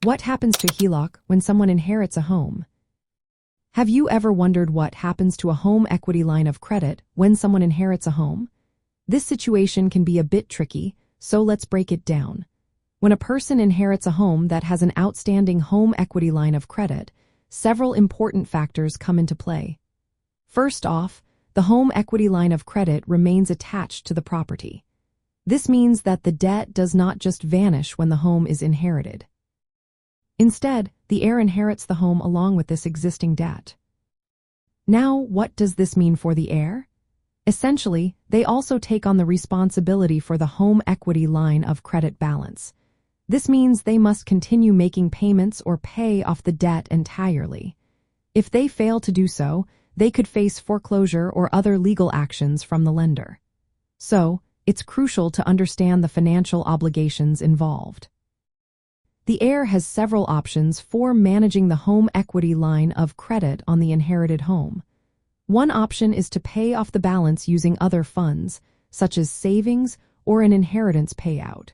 What happens to HELOC when someone inherits a home? Have you ever wondered what happens to a home equity line of credit when someone inherits a home? This situation can be a bit tricky, so let's break it down. When a person inherits a home that has an outstanding home equity line of credit, several important factors come into play. First off, the home equity line of credit remains attached to the property. This means that the debt does not just vanish when the home is inherited. Instead, the heir inherits the home along with this existing debt. Now, what does this mean for the heir? Essentially, they also take on the responsibility for the home equity line of credit balance. This means they must continue making payments or pay off the debt entirely. If they fail to do so, they could face foreclosure or other legal actions from the lender. So, it's crucial to understand the financial obligations involved. The heir has several options for managing the home equity line of credit on the inherited home. One option is to pay off the balance using other funds, such as savings or an inheritance payout.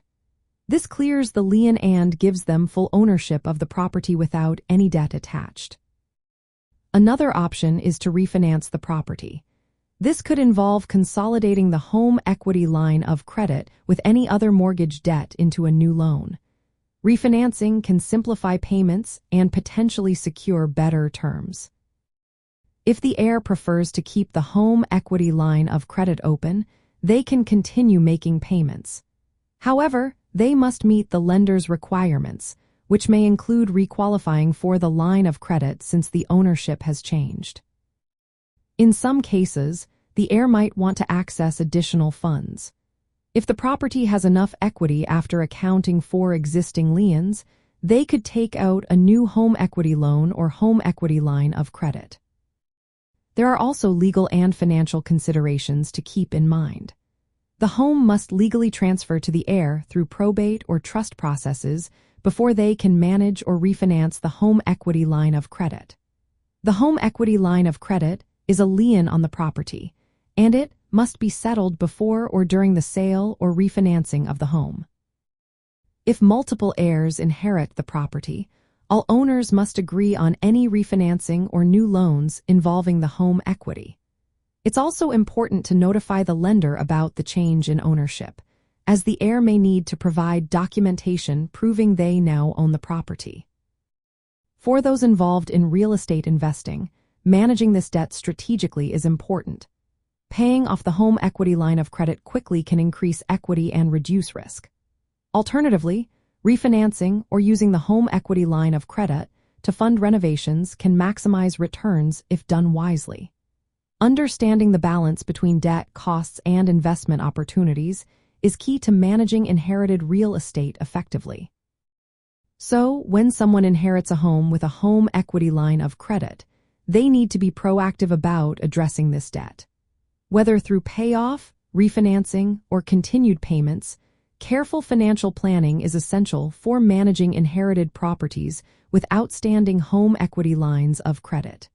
This clears the lien and gives them full ownership of the property without any debt attached. Another option is to refinance the property. This could involve consolidating the home equity line of credit with any other mortgage debt into a new loan. Refinancing can simplify payments and potentially secure better terms. If the heir prefers to keep the home equity line of credit open, they can continue making payments. However, they must meet the lender's requirements, which may include requalifying for the line of credit since the ownership has changed. In some cases, the heir might want to access additional funds. If the property has enough equity after accounting for existing liens, they could take out a new home equity loan or home equity line of credit. There are also legal and financial considerations to keep in mind. The home must legally transfer to the heir through probate or trust processes before they can manage or refinance the home equity line of credit. The home equity line of credit is a lien on the property, and it must be settled before or during the sale or refinancing of the home. If multiple heirs inherit the property, all owners must agree on any refinancing or new loans involving the home equity. It's also important to notify the lender about the change in ownership, as the heir may need to provide documentation proving they now own the property. For those involved in real estate investing, managing this debt strategically is important. Paying off the home equity line of credit quickly can increase equity and reduce risk. Alternatively, refinancing or using the home equity line of credit to fund renovations can maximize returns if done wisely. Understanding the balance between debt, costs, and investment opportunities is key to managing inherited real estate effectively. So, when someone inherits a home with a home equity line of credit, they need to be proactive about addressing this debt. Whether through payoff, refinancing, or continued payments, careful financial planning is essential for managing inherited properties with outstanding home equity lines of credit.